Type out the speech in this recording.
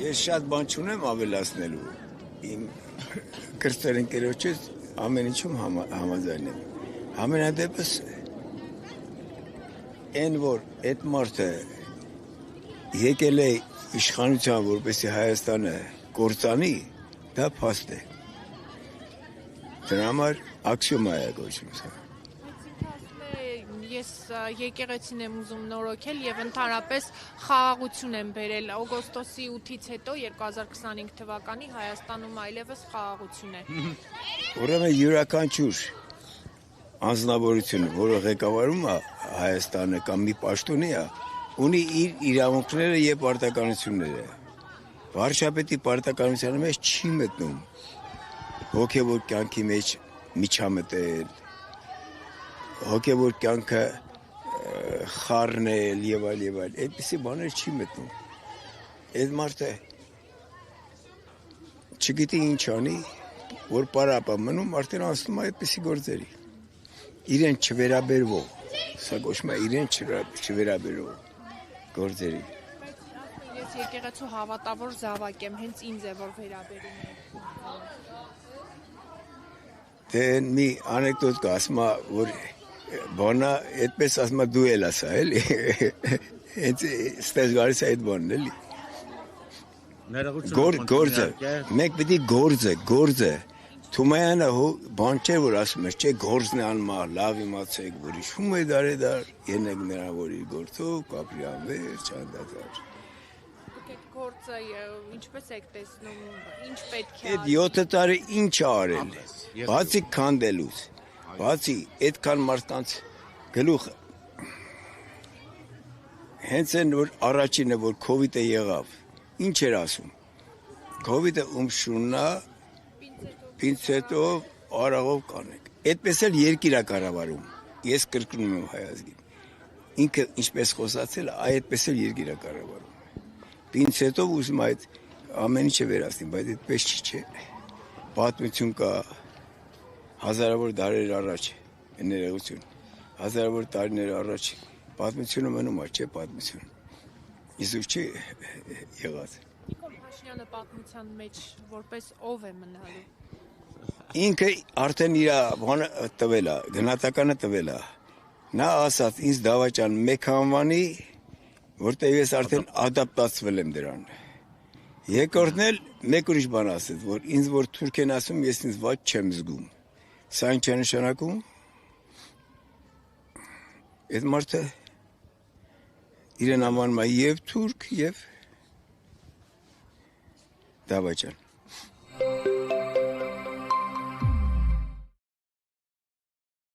Ես շատ բան չունեմ ավելացնելու։ Իմ կրտեր ընկերոջից ամեն ինչում համաձայն եմ։ Համենայնդեպս այն որ այդ մարդը եկել է իշխանության, որպեսզի Հայաստանը կործանի, դա փաստ է։ Դրա համար աքսիոմա է գոչվում սա։ Ես եկեղեցին եմ ուզում նորոգել եւ ընդհանրապես խաղաղություն եմ բերել օգոստոսի 8-ից հետո 2025 թվականի Հայաստանում այլևս խաղաղություն է։ Ուրեմն յուրաքանչյուր անձնավորություն, որը ղեկավարում է Հայաստանը կամ մի պաշտոնի է, ունի իր իրավունքները եւ պարտականությունները։ Վարչապետի պարտականության մեջ չի մտնում հոգեվոր կյանքի մեջ միջամտել, հոգեվոր կյանքը խառնել եւ այլ, այդպիսի բաներ չի մտնում։ Այդ մարդը չգիտի ինչ անի, որ պարապա մնում, արդեն անցնում է այդպիսի գործերի։ Իրեն չվերաբերվող, սա կոչվում է իրեն չվերաբերվող գործերի։ Ես եկեղեցու հավատավոր զավակ եմ, հենց ինձ է որ վերաբերում է։ Դե մի անեկդոտ կա, ասում է, որ բանա այդպես ասում է դու էլ ասա, էլի։ Հենց ստեղ գալիս է այդ բանն, էլի։ Գործը, մենք պիտի գործը, Թումայանը բան չէ, որ ասում էր, չէ, գործն է անմա, լավ իմացեք, որ իշում է դարեդար, ենեք նրան, որ իր գործով, կապրի անվեր, չանդատար։ Այդ գործը ինչպես եք տեսնում, ինչ պետք է Այդ 7 տարի ինչ է արել, բացի քանդելուց, բացի այդքան մարդկանց գլուխը, հենց են, որ առաջինը, որ COVID-ը եղավ, ինչ էր ասում, COVID-ը ումշուննա, պինցետով, արաղով կանեք, այդպես էլ երկիր է կառավարում, ես կրկնում եմ հայազգին, ինքը ինչպես խոսացել, այդպես էլ երկիր է կառավարում, պինցետով ուզում այդ ամեն ինչը վերացնի, բայց այդպես չի չէ, պատմություն կա, հազարավոր դարեր առաջ, ներողություն, հազարավոր տարիներ առաջ, պատմությունը մնում է, չէ պատմություն, իզուր չի եղած։ Նիկոլ Փաշինյանը պատմության մեջ որպես ով է մնալու։ Ինքը արդեն իր բանը տվել է, գնահատականը տվել է։ Նա ասաց ինձ դավաճան մեկ անվանի, որտեղ ես արդեն ադապտացվել եմ դրան։ Երկրորդն էլ մեկ ուրիշ բան ասեց, որ ինձ որ թուրք են ասում, ես ինձ ված չեմ զգում։ Սա ինչ է նշանակում։ Այդ մարդը իրեն անվանում է եւ թուրք եւ դավաճան։